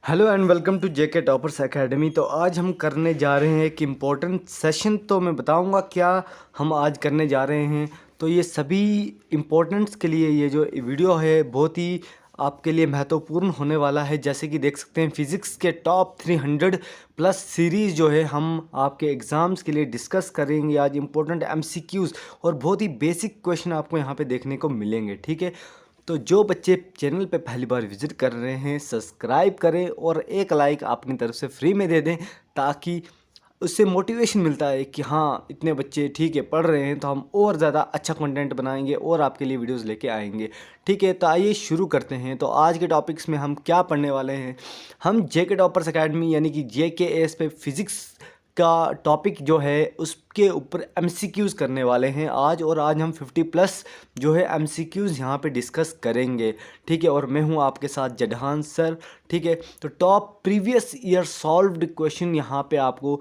Hello and welcome to JK toppers academy. तो आज हम करने जा रहे हैं एक इम्पोर्टेंट सेशन। तो मैं बताऊंगा क्या हम आज करने जा रहे हैं। तो ये सभी इम्पोर्टेंट्स के लिए ये जो वीडियो है बहुत ही आपके लिए महत्वपूर्ण होने वाला है। जैसे कि देख सकते हैं फिज़िक्स के टॉप 300 प्लस सीरीज़ जो है हम आपके एग्ज़ाम्स के लिए डिस्कस करेंगे आज। इम्पोर्टेंट एमसीक्यूज़ और बहुत ही बेसिक क्वेश्चन आपको यहाँ पे देखने को मिलेंगे, ठीक है। तो जो बच्चे चैनल पे पहली बार विज़िट कर रहे हैं सब्सक्राइब करें और एक लाइक अपनी तरफ से फ्री में दे दें, ताकि उससे मोटिवेशन मिलता है कि हाँ इतने बच्चे ठीक है पढ़ रहे हैं तो हम और ज़्यादा अच्छा कंटेंट बनाएंगे और आपके लिए वीडियोस लेके आएंगे, ठीक है। तो आइए शुरू करते हैं। तो आज के टॉपिक्स में हम क्या पढ़ने वाले हैं, हम जेके टॉपर्स एकेडमी यानी कि JKS पे फिज़िक्स का टॉपिक जो है उसके ऊपर MCQs करने वाले हैं आज। और आज हम 50 प्लस जो है MCQs यहाँ पे डिस्कस करेंगे, ठीक है। और मैं हूँ आपके साथ जडहान सर, ठीक है। तो top previous year solved question यहाँ पे आपको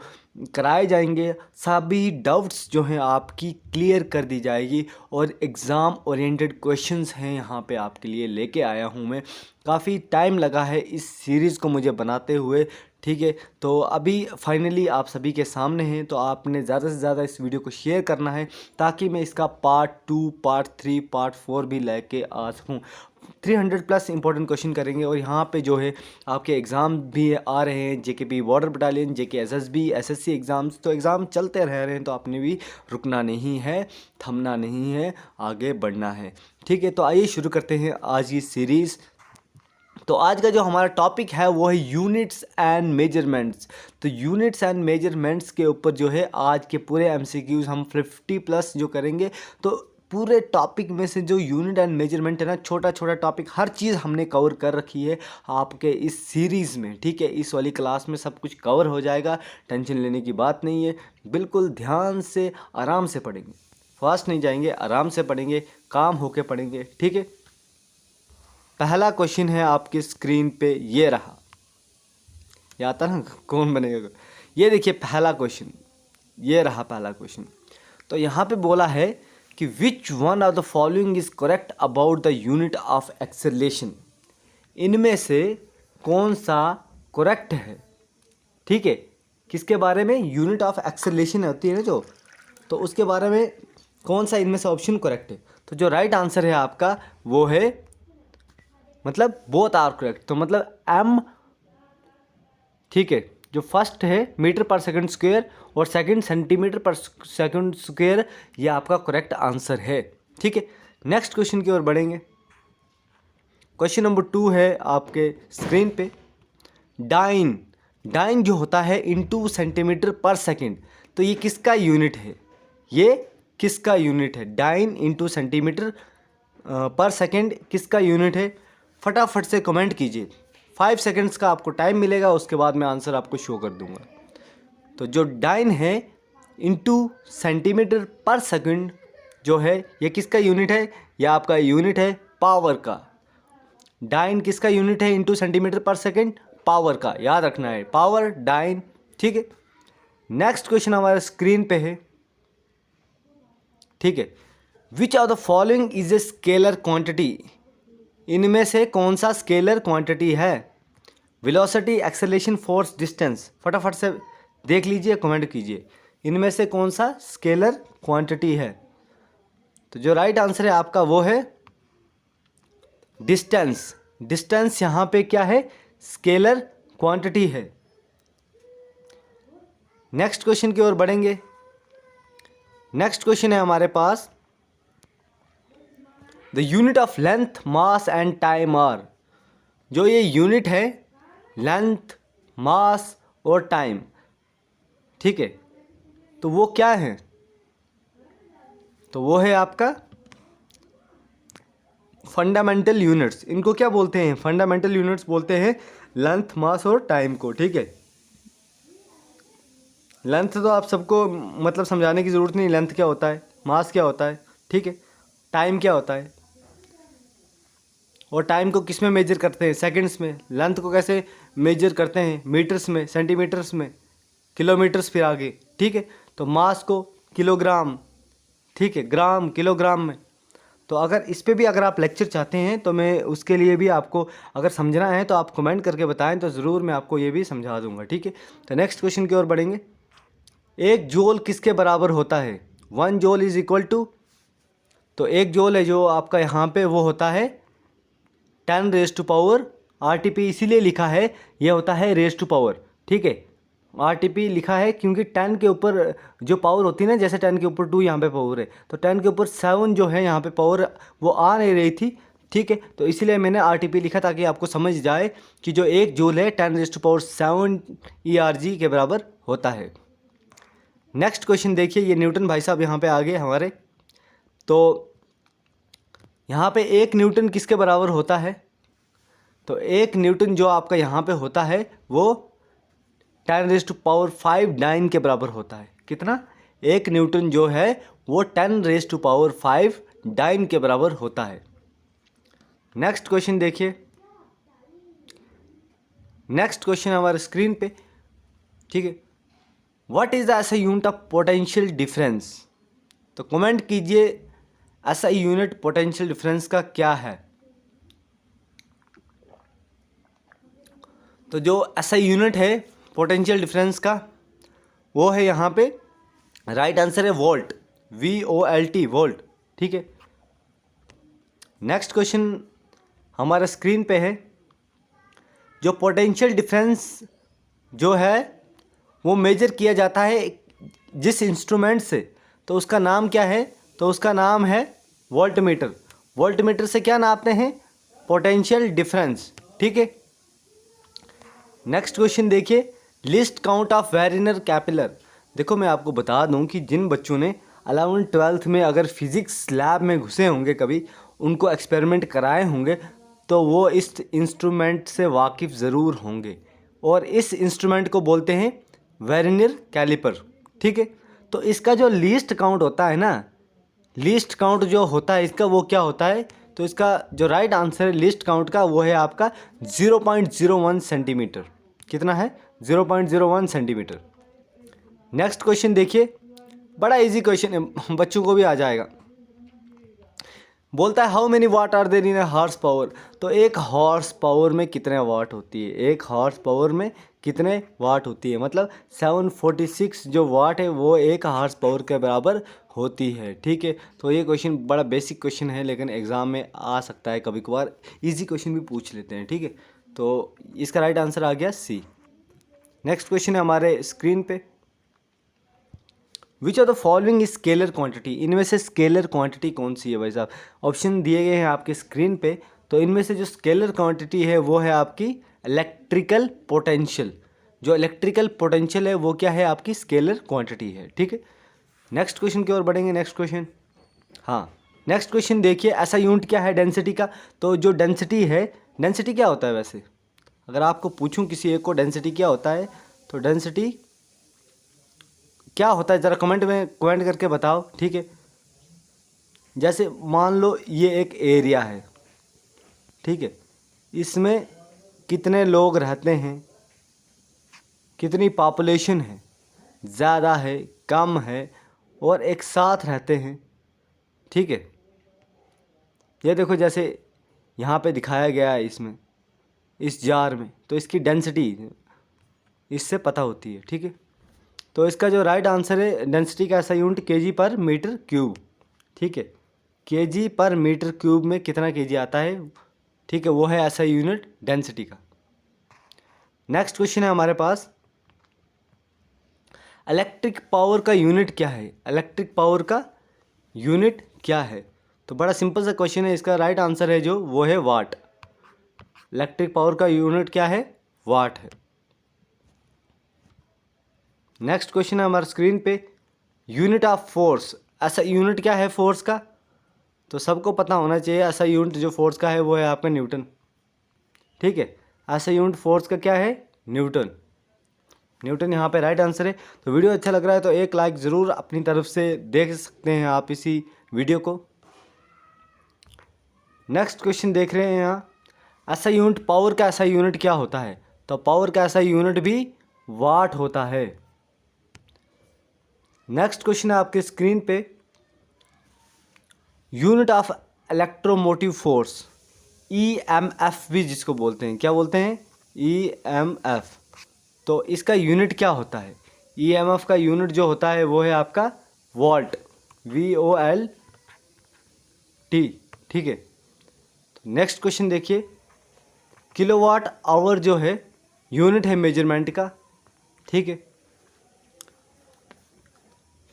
कराए जाएंगे, सभी डाउट्स जो हैं आपकी क्लियर कर दी जाएगी और एग्ज़ाम ओरिएंटेड क्वेश्चंस हैं यहाँ पे आपके लिए लेके आया हूँ मैं। काफ़ी टाइम लगा है इस सीरीज़ को मुझे बनाते हुए, ठीक है। तो अभी फाइनली आप सभी के सामने हैं, तो आपने ज़्यादा से ज़्यादा इस वीडियो को शेयर करना है ताकि मैं इसका पार्ट 2, पार्ट 3, पार्ट 4 भी लेके आ सकूँ। 300 प्लस इंपॉर्टेंट क्वेश्चन करेंगे और यहाँ पे जो है आपके एग्ज़ाम भी आ रहे हैं, JKP border battalion, JK SSB SSC exams. तो एग्ज़ाम चलते रह रहे हैं, तो आपने भी रुकना नहीं है, थमना नहीं है, आगे बढ़ना है, ठीक है। तो आइए शुरू करते हैं आज की सीरीज़। तो आज का जो हमारा टॉपिक है वो है यूनिट्स एंड मेजरमेंट्स। तो यूनिट्स एंड मेजरमेंट्स के ऊपर जो है आज के पूरे MCQs हम 50 प्लस जो करेंगे। तो पूरे टॉपिक में से जो यूनिट एंड मेजरमेंट है ना, छोटा छोटा टॉपिक हर चीज़ हमने कवर कर रखी है आपके इस सीरीज़ में, ठीक है। इस वाली क्लास में सब कुछ कवर हो जाएगा, टेंशन लेने की बात नहीं है। बिल्कुल ध्यान से आराम से पढ़ेंगे, फास्ट नहीं जाएंगे, आराम से पढ़ेंगे, काम होके पढ़ेंगे, ठीक है। पहला क्वेश्चन है आपकी स्क्रीन पे, ये रहा। ये आता ना कौन बनेगा। ये देखिए पहला क्वेश्चन, ये रहा पहला क्वेश्चन। तो यहाँ पे बोला है कि which one of the following is correct about the unit of acceleration. इनमें से कौन सा करेक्ट है, ठीक है। किसके बारे में, यूनिट ऑफ एक्सेलरेशन होती है ना जो, तो उसके बारे में कौन सा इनमें से ऑप्शन करेक्ट है। तो जो राइट आंसर है आपका वो है, मतलब बोथ आर करेक्ट, तो मतलब M, ठीक है। जो फर्स्ट है मीटर पर सेकंड स्क्वायर और सेकंड सेंटीमीटर पर सेकंड स्क्वायर, ये आपका करेक्ट आंसर है, ठीक है। नेक्स्ट क्वेश्चन की ओर बढ़ेंगे। क्वेश्चन नंबर 2 है आपके स्क्रीन पे। डाइन, डाइन जो होता है इनटू सेंटीमीटर पर सेकंड, तो ये किसका यूनिट है, ये किसका यूनिट है। डाइन इंटू सेंटीमीटर पर सेकंड किसका यूनिट है, फटाफट से कमेंट कीजिए। 5 सेकंड्स का आपको टाइम मिलेगा, उसके बाद मैं आंसर आपको शो कर दूंगा। तो जो डाइन है इंटू सेंटीमीटर पर सेकंड जो है, ये किसका यूनिट है, यह आपका यूनिट है पावर का। डाइन किसका यूनिट है इंटू सेंटीमीटर पर सेकंड, पावर का, याद रखना है, पावर डाइन, ठीक है। नेक्स्ट क्वेश्चन हमारे स्क्रीन पे है, ठीक है। Which of the following is a scalar quantity. इनमें से कौन सा स्केलर क्वांटिटी है। वेलोसिटी, एक्सेलरेशन, फोर्स, डिस्टेंस, फटाफट से देख लीजिए, कमेंट कीजिए, इनमें से कौन सा स्केलर क्वांटिटी है। तो जो राइट आंसर है आपका वो है डिस्टेंस। डिस्टेंस यहाँ पे क्या है, स्केलर क्वांटिटी है। नेक्स्ट क्वेश्चन की ओर बढ़ेंगे। नेक्स्ट क्वेश्चन है हमारे पास, the unit of length, mass and time are. जो ये यूनिट है लेंथ, मास और टाइम, ठीक है, तो वो क्या है, तो वो है आपका फंडामेंटल यूनिट्स। इनको क्या बोलते हैं, फंडामेंटल यूनिट्स बोलते हैं लेंथ, मास और टाइम को, ठीक है। लेंथ तो आप सबको मतलब समझाने की ज़रूरत नहीं, लेंथ क्या होता है, मास क्या होता है, ठीक है, टाइम क्या होता है। और टाइम को किस में मेजर करते हैं, सेकंड्स में। लेंथ को कैसे मेजर करते हैं, मीटर्स में, सेंटीमीटर्स में, किलोमीटर्स फिर आगे, ठीक है। तो मास को किलोग्राम, ठीक है, ग्राम, किलोग्राम में। तो अगर इस पे भी अगर आप लेक्चर चाहते हैं तो मैं उसके लिए भी आपको अगर समझना है तो आप कमेंट करके बताएं, तो ज़रूर मैं आपको ये भी समझा दूंगा, ठीक है। तो नेक्स्ट क्वेश्चन की ओर बढ़ेंगे। एक जूल किसके बराबर होता है? 1 जूल इज इक्वल टू, तो एक जूल है जो आपका यहाँ पे वो होता है 10 रेज टू पावर, RTP इसीलिए लिखा है, ये होता है रेज टू पावर, ठीक है। RTP लिखा है क्योंकि 10 के ऊपर जो पावर होती है ना, जैसे 10 के ऊपर 2 यहाँ पे पावर है, तो 10 के ऊपर 7 जो है यहाँ पे पावर वो आ नहीं रही थी, ठीक है। तो इसीलिए मैंने RTP लिखा ताकि आपको समझ जाए कि जो एक जूल है 10 रेज टू पावर 7 ERG के बराबर होता है। नेक्स्ट क्वेश्चन देखिए, ये न्यूटन भाई साहब यहाँ पे आ गए हमारे। तो यहाँ पे 1 न्यूटन किसके बराबर होता है? तो 1 न्यूटन जो आपका यहाँ पे होता है वो 10 रेज टू पावर 5 डाइन के बराबर होता है। कितना? 1 न्यूटन जो है वो 10 रेज टू पावर 5 डाइन के बराबर होता है। नेक्स्ट क्वेश्चन देखिए, नेक्स्ट क्वेश्चन हमारे स्क्रीन पे, ठीक है। What is the SI unit of potential difference? तो कमेंट कीजिए एसआई यूनिट पोटेंशियल डिफरेंस का क्या है। तो जो एसआई यूनिट है पोटेंशियल डिफरेंस का वो है यहाँ पे, राइट आंसर है वोल्ट, VOLT, वोल्ट, ठीक है। नेक्स्ट क्वेश्चन हमारे स्क्रीन पे है, जो पोटेंशियल डिफरेंस जो है वो मेजर किया जाता है जिस इंस्ट्रूमेंट से, तो उसका नाम क्या है? तो उसका नाम है वोल्टमीटर। वोल्टमीटर से क्या नापते हैं? पोटेंशियल डिफरेंस, ठीक है। नेक्स्ट क्वेश्चन देखिए, लिस्ट काउंट ऑफ वेरिनर कैपिलर। देखो मैं आपको बता दूं कि जिन बच्चों ने 11th 12th में अगर फिज़िक्स लैब में घुसे होंगे, कभी उनको एक्सपेरिमेंट कराए होंगे, तो वो इस इंस्ट्रूमेंट से वाकिफ़ ज़रूर होंगे, और इस इंस्ट्रूमेंट को बोलते हैं वेरिनर कैलिपर, ठीक है। तो इसका जो लीस्ट काउंट होता है ना, लीस्ट काउंट जो होता है इसका वो क्या होता है? तो इसका जो राइट आंसर है लिस्ट काउंट का वो है आपका 0.01 सेंटीमीटर। कितना है? 0.01 सेंटीमीटर। नेक्स्ट क्वेश्चन देखिए, बड़ा इजी क्वेश्चन है, बच्चों को भी आ जाएगा। बोलता है how many watt are there in a horse power. तो एक हॉर्स पावर में कितने वाट होती है? एक हॉर्स पावर में कितने वाट होती है? मतलब 746 जो वाट है वो एक हॉर्स पावर के बराबर होती है, ठीक है। तो ये क्वेश्चन बड़ा बेसिक क्वेश्चन है, लेकिन एग्ज़ाम में आ सकता है, कभी कभार इजी क्वेश्चन भी पूछ लेते हैं, ठीक है। तो इसका राइट आंसर आ गया C। नेक्स्ट क्वेश्चन है हमारे स्क्रीन पे, which of the following is scalar quantity. इनमें से स्केलर क्वांटिटी कौन सी है भाई साहब? ऑप्शन दिए गए हैं आपके स्क्रीन पे। तो इनमें से जो स्केलर क्वांटिटी है वो है आपकी इलेक्ट्रिकल पोटेंशियल। जो इलेक्ट्रिकल पोटेंशियल है वो क्या है? आपकी स्केलर क्वांटिटी है, ठीक है। नेक्स्ट क्वेश्चन की ओर बढ़ेंगे। नेक्स्ट क्वेश्चन, हाँ नेक्स्ट क्वेश्चन देखिए, ऐसा यूनिट क्या है डेंसिटी का? तो जो डेंसिटी है, डेंसिटी क्या होता है वैसे? अगर आपको पूछूं किसी एक को डेंसिटी क्या होता है, तो डेंसिटी क्या होता है ज़रा कमेंट में कमेंट करके बताओ, ठीक है। जैसे मान लो ये एक एरिया है, ठीक है, इसमें कितने लोग रहते हैं, कितनी पॉपुलेशन है, ज़्यादा है, कम है, और एक साथ रहते हैं, ठीक है। ये देखो जैसे यहाँ पे दिखाया गया है इसमें, इस जार में, तो इसकी डेंसिटी इससे पता होती है, ठीक है। तो इसका जो राइट आंसर है डेंसिटी का ऐसा यूनिट kg पर मीटर क्यूब, ठीक है। kg पर मीटर क्यूब में कितना kg आता है, ठीक है, वो है ऐसा यूनिट डेंसिटी का। नेक्स्ट क्वेश्चन है हमारे पास, इलेक्ट्रिक पावर का यूनिट क्या है? इलेक्ट्रिक पावर का यूनिट क्या है? तो बड़ा सिंपल सा क्वेश्चन है, इसका राइट आंसर है जो वो है वाट। इलेक्ट्रिक पावर का यूनिट क्या है? वाट है। नेक्स्ट क्वेश्चन है हमारे स्क्रीन पे, यूनिट ऑफ फोर्स। ऐसा यूनिट क्या है फोर्स का? तो सबको पता होना चाहिए, ऐसा यूनिट जो फोर्स का है वो है आपका न्यूटन, ठीक है। ऐसा यूनिट फोर्स का क्या है? न्यूटन। न्यूटन यहाँ पे राइट आंसर है। तो वीडियो अच्छा लग रहा है तो एक लाइक ज़रूर अपनी तरफ से देख सकते हैं आप इसी वीडियो को। नेक्स्ट क्वेश्चन देख रहे हैं यहाँ, ऐसा यूनिट पावर का ऐसा यूनिट क्या होता है? तो पावर का ऐसा यूनिट भी वाट होता है। नेक्स्ट क्वेश्चन है आपके स्क्रीन पे, unit of electromotive force, EMF भी जिसको बोलते हैं, क्या बोलते हैं, EMF। तो इसका यूनिट क्या होता है, EMF का यूनिट जो होता है वो है आपका वोल्ट, VOLT। ठीक है। तो नेक्स्ट क्वेश्चन देखिए, किलोवाट आवर जो है यूनिट है मेजरमेंट का। ठीक है,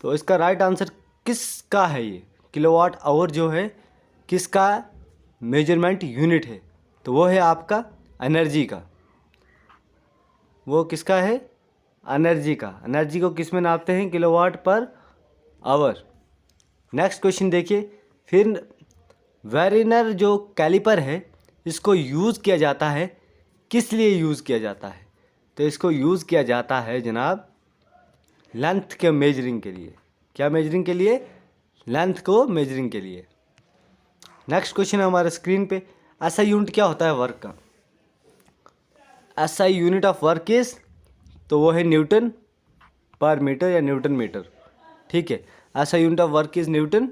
तो इसका राइट आंसर किसका है, ये किलोवाट आवर जो है किसका मेजरमेंट यूनिट है, तो वो है आपका एनर्जी का। वो किसका है, एनर्जी का। एनर्जी को किस में नापते हैं, kilowatt per hour. Next question देखिए, फिर वेरिनर जो कैलिपर है इसको यूज़ किया जाता है, किस लिए यूज़ किया जाता है, तो इसको यूज़ किया जाता है जनाब लेंथ के मेजरिंग के लिए। क्या मेजरिंग के लिए, लेंथ को मेजरिंग के लिए। नेक्स्ट क्वेश्चन है हमारे स्क्रीन पे, SI यूनिट क्या होता है वर्क का, SI unit of work is, तो वो है न्यूटन पर मीटर या न्यूटन मीटर। ठीक है, SI unit of work is newton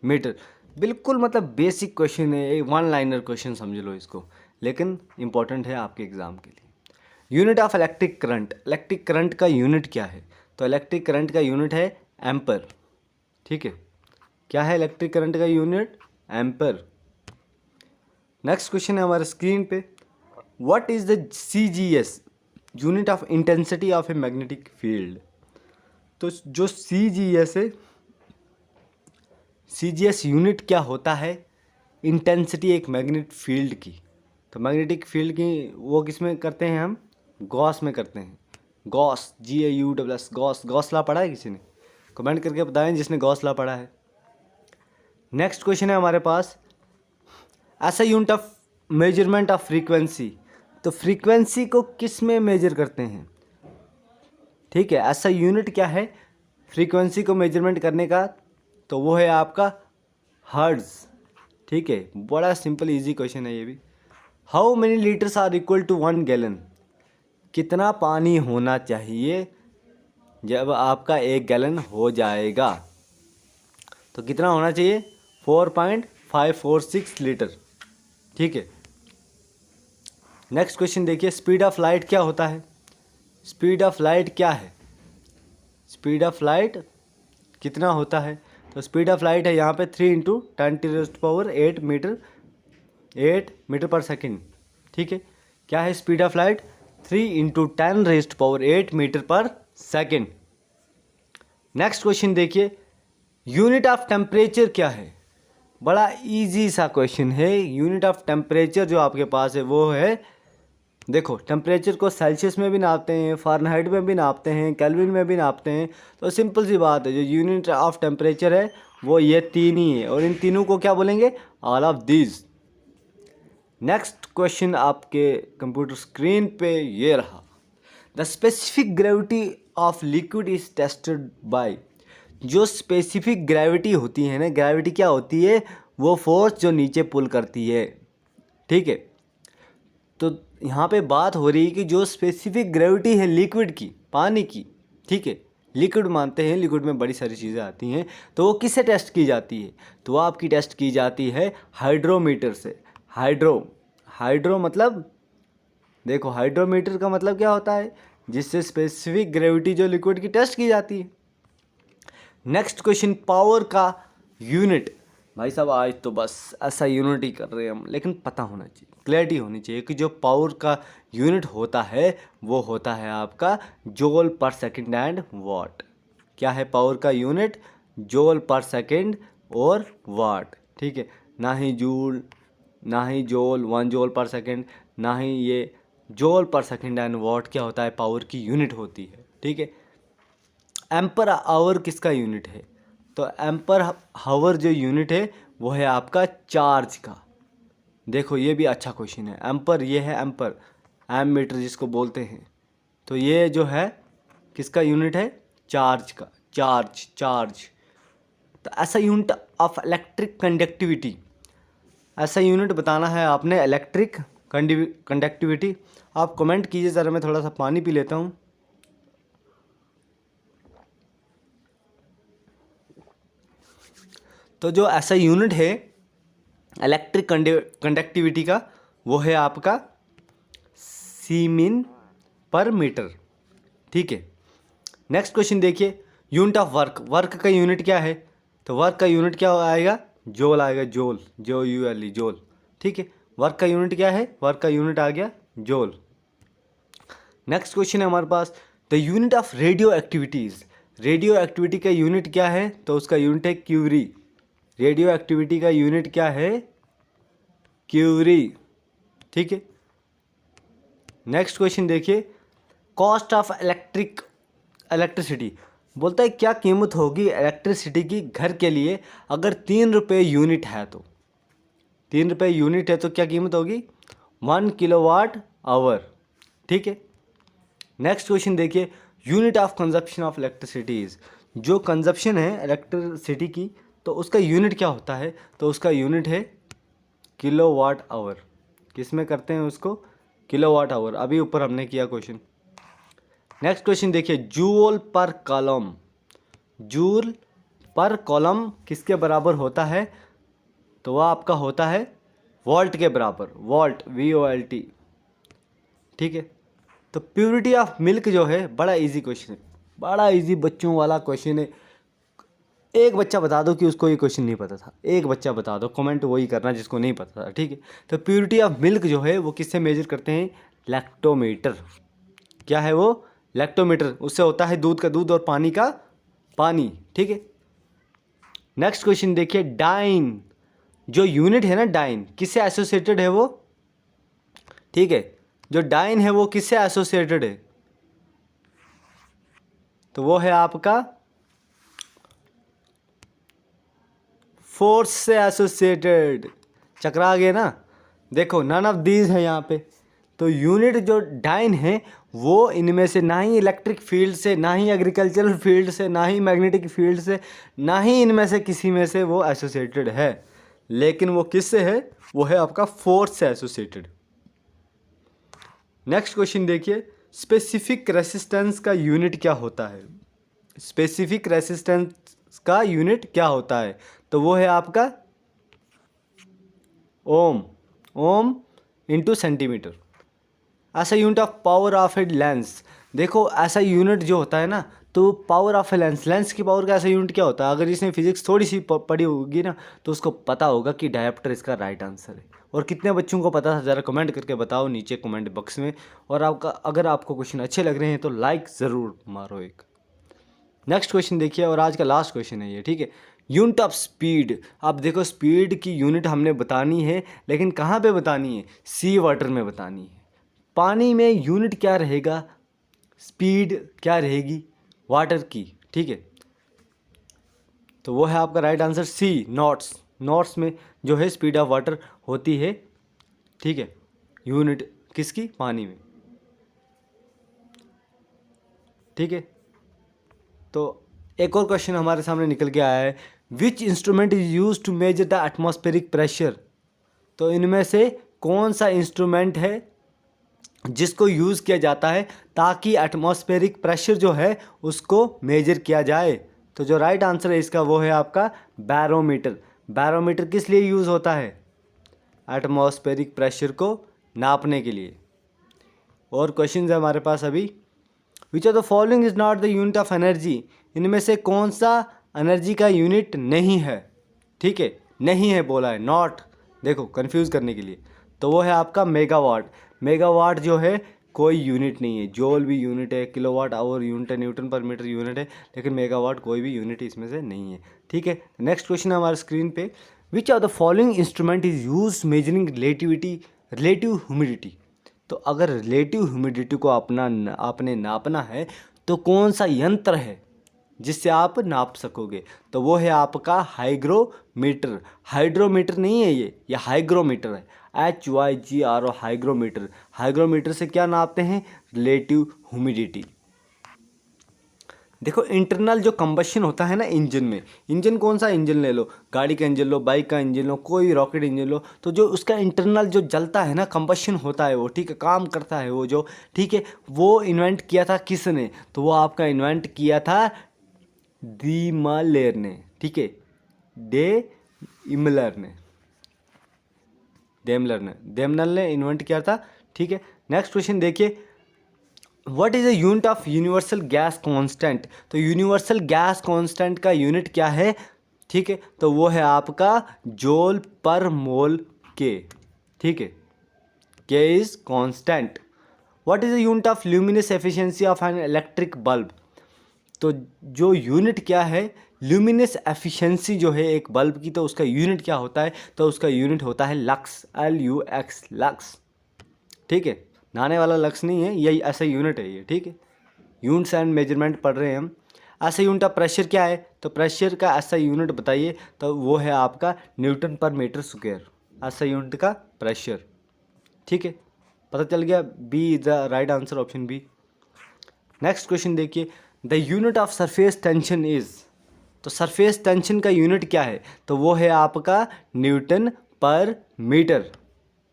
metre. बिल्कुल मतलब बेसिक क्वेश्चन है, एक वन लाइनर क्वेश्चन समझ लो इसको, लेकिन इंपॉर्टेंट है आपके एग्जाम के लिए। Unit of electric current, electric current का यूनिट क्या है, तो इलेक्ट्रिक करंट का यूनिट है एम्पर। ठीक है, क्या है इलेक्ट्रिक करंट का यूनिट, एम्पर। नेक्स्ट क्वेश्चन है हमारे स्क्रीन पे, what is the CGS unit of intensity of a magnetic field. तो जो CGS है, CGS यूनिट क्या होता है, इंटेंसिटी एक मैग्नेटिक फील्ड की। तो मैग्नेटिक फील्ड की वो किस में करते हैं हम, गॉस में करते हैं। Gauss, GAUSS, Gauss. Gauss law पढ़ा है किसी ने, कमेंट करके बताएं जिसने गॉस लॉ पढ़ा है। नेक्स्ट क्वेश्चन है हमारे पास, ऐसा unit of measurement of frequency. तो फ्रीक्वेंसी को किस में मेजर करते हैं, ठीक है, ऐसा यूनिट क्या है फ्रीक्वेंसी को मेजरमेंट करने का, तो वो है आपका हर्ट्ज। ठीक है, बड़ा सिंपल इजी क्वेश्चन है ये भी। How many litres are equal to 1 gallon, कितना पानी होना चाहिए जब आपका 1 गैलन हो जाएगा, तो कितना होना चाहिए, 4.546 लीटर। ठीक है, नेक्स्ट क्वेश्चन देखिए, स्पीड ऑफ लाइट क्या होता है, स्पीड ऑफ लाइट क्या है, स्पीड ऑफ लाइट कितना होता है, तो स्पीड ऑफ लाइट है यहाँ पे 3 × 10⁸ मीटर पर सेकेंड। ठीक है, क्या है स्पीड ऑफ लाइट, 3 × 10⁸ मीटर पर सेकेंड। नेक्स्ट क्वेश्चन देखिए, यूनिट ऑफ टेम्परेचर क्या है, बड़ा इजी सा क्वेश्चन है। यूनिट ऑफ टेम्परेचर जो आपके पास है वो है, देखो टेम्परेचर को सेल्सियस में भी नापते हैं, फ़ारेनहाइट में भी नापते हैं, केल्विन में भी नापते हैं। तो सिंपल सी बात है, जो यूनिट ऑफ टेम्परेचर है वो ये 3 ही है, और इन तीनों को क्या बोलेंगे, all of these. Next question आपके कंप्यूटर स्क्रीन पे ये रहा, the specific gravity of liquid is tested by. जो स्पेसिफिक ग्रेविटी होती है ना, ग्रेविटी क्या होती है, वो फोर्स जो नीचे पुल करती है। ठीक है, तो यहाँ पे बात हो रही है कि जो स्पेसिफिक ग्रेविटी है लिक्विड की, पानी की, ठीक है, लिक्विड मानते हैं, लिक्विड में बड़ी सारी चीज़ें आती हैं, तो वो किससे टेस्ट की जाती है, तो वो आपकी टेस्ट की जाती है हाइड्रोमीटर से। हाइड्रो मतलब, देखो हाइड्रोमीटर का मतलब क्या होता है, जिससे स्पेसिफिक ग्रेविटी जो लिक्विड की टेस्ट की जाती है। नेक्स्ट क्वेश्चन, पावर का यूनिट। भाई साहब आज तो बस ऐसा यूनिट ही कर रहे हैं हम, लेकिन पता होना चाहिए, क्लैरिटी होनी चाहिए कि जो पावर का यूनिट होता है वो होता है आपका जूल पर सेकंड एंड वाट। क्या है पावर का यूनिट, जूल पर सेकंड और वाट। ठीक है, ना ही जूल, ना ही जूल 1 जूल पर सेकंड, ना ही ये जूल पर सेकंड एंड वाट क्या होता है, पावर की यूनिट होती है। ठीक है, एम्पर आवर किसका यूनिट है, तो एम्पर हावर जो यूनिट है वो है आपका चार्ज का। देखो ये भी अच्छा क्वेश्चन है, एम्पर ये है एम्पर, एम मीटर जिसको बोलते हैं, तो ये जो है किसका यूनिट है, चार्ज का, चार्ज। तो ऐसा यूनिट ऑफ इलेक्ट्रिक कंडक्टिविटी, ऐसा यूनिट बताना है आपने इलेक्ट्रिक कंडक्टिविटी। आप कमेंट कीजिए ज़रा, मैं थोड़ा सा पानी पी लेता हूँ। तो जो ऐसा यूनिट है इलेक्ट्रिक कंडक्टिविटी का, वो है आपका सीमिन पर मीटर। ठीक है, नेक्स्ट क्वेश्चन देखिए, यूनिट ऑफ वर्क, वर्क का यूनिट क्या है? तो वर्क का यूनिट क्या आएगा? जोल आएगा, जोल, JOULE, जोल। ठीक है, वर्क का यूनिट क्या है? वर्क का यूनिट आ गया जोल। नेक्स्ट क्वेश्चन है हमारे पास, the unit of radio activities, radio activity का यूनिट क्या है? तो उसका यूनिट है क्यूरी। रेडियो एक्टिविटी का यूनिट क्या है? क्यूरी। ठीक है, नेक्स्ट क्वेश्चन देखिए, कॉस्ट ऑफ इलेक्ट्रिसिटी, बोलता है क्या कीमत होगी इलेक्ट्रिसिटी की घर के लिए अगर 3 रुपये यूनिट है? तो 3 रुपये यूनिट है तो क्या कीमत होगी? 1 kWh। ठीक है, नेक्स्ट क्वेश्चन देखिए, यूनिट ऑफ कंजप्शन ऑफ इलेक्ट्रिसिटीज़, जो कंजप्शन है इलेक्ट्रिसिटी की तो उसका यूनिट क्या होता है? तो उसका यूनिट है kWh। किस में करते हैं उसको? kWh। अभी ऊपर हमने किया क्वेश्चन। नेक्स्ट क्वेश्चन देखिए, जूल पर कॉलम, जूल पर कॉलम किसके बराबर होता है? तो वह आपका होता है वोल्ट के बराबर, वोल्ट, VOLT। ठीक है, तो प्योरिटी ऑफ मिल्क जो है बड़ा इजी क्वेश्चन है, बड़ा इजी बच्चों वाला क्वेश्चन है। एक बच्चा बता दो कि उसको ये क्वेश्चन नहीं पता था, एक बच्चा बता दो, कमेंट वही करना जिसको नहीं पता था। ठीक है, तो प्योरिटी ऑफ मिल्क जो है वो किससे मेजर करते हैं? लैक्टोमीटर। क्या है वो? लैक्टोमीटर। उससे होता है दूध का दूध और पानी का पानी। ठीक है, नेक्स्ट क्वेश्चन देखिए, डाइन, जो यूनिट है ना डाइन, किससे एसोसिएटेड है वो? ठीक है, जो डाइन है वो किससे एसोसिएटेड है? तो वो है आपका फोर्स से एसोसिएटेड। चकरा गए ना? देखो नन ऑफ दीज है यहाँ पे। तो यूनिट जो डाइन है वो इनमें से ना ही इलेक्ट्रिक फील्ड से, ना ही एग्रीकल्चरल फील्ड से, ना ही मैग्नेटिक फील्ड से, ना ही इनमें से किसी में से वो एसोसिएटेड है, लेकिन वो किससे है? वो है आपका फोर्स से एसोसिएटेड। नेक्स्ट क्वेश्चन देखिए, स्पेसिफिक रेसिस्टेंस का यूनिट क्या होता है? स्पेसिफिक रेसिस्टेंस का यूनिट क्या होता है? तो वो है आपका ओम, ओम इंटू सेंटीमीटर। ऐसा unit of power of a lens, देखो ऐसा यूनिट जो होता है ना, तो power of a lens, lens की पावर का ऐसा यूनिट क्या होता है? अगर इसने फिजिक्स थोड़ी सी पढ़ी होगी ना तो उसको पता होगा कि डायोप्टर इसका राइट आंसर है। और कितने बच्चों को पता था ज़रा कमेंट करके बताओ नीचे कमेंट बॉक्स में। और आपका अगर आपको क्वेश्चन अच्छे लग रहे हैं तो लाइक ज़रूर मारो एक। नेक्स्ट क्वेश्चन देखिए, और आज का लास्ट क्वेश्चन है ये। ठीक है, यूनिट ऑफ स्पीड। आप देखो स्पीड की यूनिट हमने बतानी है, लेकिन कहाँ पे बतानी है? सी वाटर में बतानी है। पानी में यूनिट क्या रहेगा? स्पीड क्या रहेगी? वाटर की। ठीक है, तो वो है आपका right answer C, knots. Knots में जो है स्पीड ऑफ वाटर होती है। ठीक है, यूनिट किसकी? पानी में। ठीक है, तो एक और क्वेश्चन हमारे सामने निकल के आया है, which instrument is use to measure the atmospheric pressure. तो इनमें से कौन सा इंस्ट्रूमेंट है जिसको यूज़ किया जाता है ताकि एटमॉस्फेरिक प्रेशर जो है उसको मेजर किया जाए? तो जो राइट आंसर है इसका वो है आपका बैरोमीटर। बैरोमीटर किस लिए यूज़ होता है? एटमॉस्फेरिक प्रेशर को नापने के लिए। और क्वेश्चन है हमारे पास अभी, which of the following is not the unit of energy. इनमें से कौन सा एनर्जी का यूनिट नहीं है? ठीक है, नहीं है बोला है, नॉट, देखो कंफ्यूज करने के लिए। तो वो है आपका मेगावाट। मेगावाट जो है कोई यूनिट नहीं है। जूल भी यूनिट है, किलोवाट आवर यूनिट है, न्यूटन पर मीटर यूनिट है, लेकिन मेगावाट कोई भी यूनिट इसमें से नहीं है। ठीक है, नेक्स्ट क्वेश्चन है हमारे स्क्रीन पे, which of the following instrument is use measuring relative humidity. तो अगर रिलेटिव ह्यूमिडिटी को आपने नापना है तो कौन सा यंत्र है जिससे आप नाप सकोगे? तो वो है आपका हाइग्रोमीटर। हाइड्रोमीटर नहीं है ये हाइग्रोमीटर है, HYGRO, हाइग्रोमीटर। हाइग्रोमीटर से क्या नापते हैं? Relative humidity. देखो इंटरनल जो कंबशन होता है ना इंजन में, इंजन कौन सा इंजन ले लो, गाड़ी का इंजन लो, बाइक का इंजन लो, कोई रॉकेट इंजन लो, तो जो उसका इंटरनल जो जलता है ना, कंबशन होता है वो, ठीक है, काम करता है वो जो, ठीक है, वो इन्वेंट किया था किसने? तो वो आपका इन्वेंट किया था डी इमलर ने। ठीक है, डे इमलर ने। डेमलर ने इन्वेंट किया था। ठीक है, नेक्स्ट क्वेश्चन देखिए, what is the unit of universal gas constant. तो यूनिवर्सल गैस कांस्टेंट का यूनिट क्या है? ठीक है, तो वो है आपका जूल पर मोल के। ठीक है, के is constant. What is the unit of luminous efficiency of an electric bulb. तो जो यूनिट क्या है, ल्यूमिनस एफिशिएंसी जो है एक बल्ब की, तो उसका यूनिट क्या होता है? तो उसका यूनिट होता है लक्स, LUX, लक्स। ठीक है, नहाने वाला लक्स नहीं है, यही ऐसा यूनिट है ये। ठीक है, यूनिट्स एंड मेजरमेंट पढ़ रहे हैं हम। ऐसा यूनिट ऑफ प्रेशर क्या है? तो प्रेशर का ऐसा यूनिट बताइए, तो वो है आपका न्यूटन पर मीटर स्क्वायर, ऐसा यूनिट का प्रेशर। ठीक है, पता चल गया, B is the right answer, option B. Next question देखिए, the unit of surface tension is. तो सरफेस टेंशन का यूनिट क्या है? तो वो है आपका न्यूटन पर मीटर।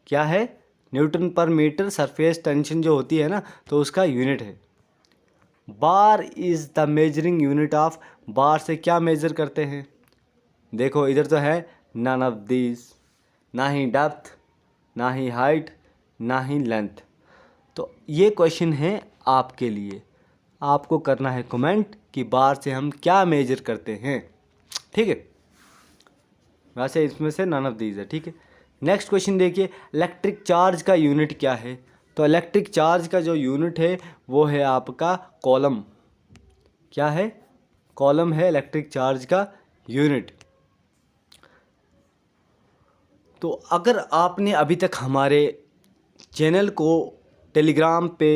क्या है? न्यूटन पर मीटर सरफेस टेंशन जो होती है ना, तो उसका यूनिट है। Bar is the measuring unit of. Bar से क्या मेजर करते हैं? देखो इधर तो है नन ऑफ दीज, ना ही डेप्थ, ना ही हाइट, ना ही लेंथ। तो ये क्वेश्चन है आपके लिए, आपको करना है कमेंट कि बार से हम क्या मेजर करते हैं। ठीक है, वैसे इसमें से नन ऑफ दीज है। ठीक है, नेक्स्ट क्वेश्चन देखिए, इलेक्ट्रिक चार्ज का यूनिट क्या है? तो इलेक्ट्रिक चार्ज का जो यूनिट है वो है आपका कॉलम। क्या है? कॉलम है इलेक्ट्रिक चार्ज का यूनिट। तो अगर आपने अभी तक हमारे चैनल को टेलीग्राम पे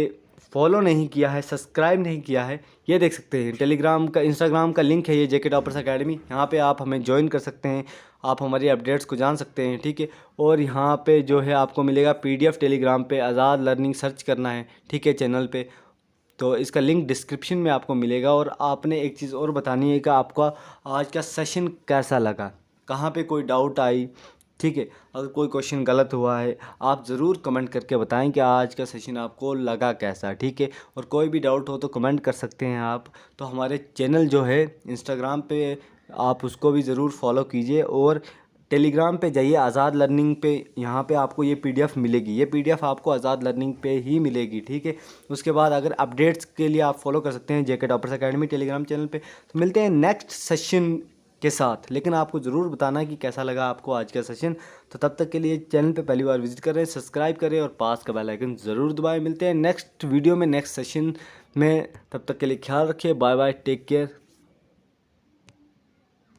फॉलो नहीं किया है, सब्सक्राइब नहीं किया है, ये देख सकते हैं टेलीग्राम का, इंस्टाग्राम का लिंक है ये, जेके टॉपर्स एकेडमी। यहाँ पे आप हमें ज्वाइन कर सकते हैं, आप हमारी अपडेट्स को जान सकते हैं। ठीक है, और यहाँ पे जो है आपको मिलेगा PDF टेलीग्राम पे, आज़ाद लर्निंग सर्च करना है। ठीक है, चैनल पे, तो इसका लिंक डिस्क्रिप्शन में आपको मिलेगा। और आपने एक चीज़ और बतानी है कि आपका आज का सेशन कैसा लगा, कहाँ पे कोई डाउट आई। ठीक है, अगर कोई क्वेश्चन गलत हुआ है आप ज़रूर कमेंट करके बताएं कि आज का सेशन आपको लगा कैसा। ठीक है, और कोई भी डाउट हो तो कमेंट कर सकते हैं आप। तो हमारे चैनल जो है इंस्टाग्राम पे, आप उसको भी ज़रूर फॉलो कीजिए, और टेलीग्राम पे जाइए आज़ाद लर्निंग पे, यहाँ पे आपको ये PDF मिलेगी। ये PDF आपको आज़ाद लर्निंग पे ही मिलेगी। ठीक है, उसके बाद अगर अपडेट्स के लिए आप फॉलो कर सकते हैं जेके टॉपर्स एकेडमी टेलीग्राम चैनल पे। तो मिलते हैं नेक्स्ट सेशन के साथ, लेकिन आपको ज़रूर बताना कि कैसा लगा आपको आज का सेशन। तो तब तक के लिए चैनल पे पहली बार विजिट करें, सब्सक्राइब करें और पास का बेल आइकन ज़रूर दबाएं। मिलते हैं नेक्स्ट वीडियो में, नेक्स्ट सेशन में, तब तक के लिए ख्याल रखिए। Bye bye, take care.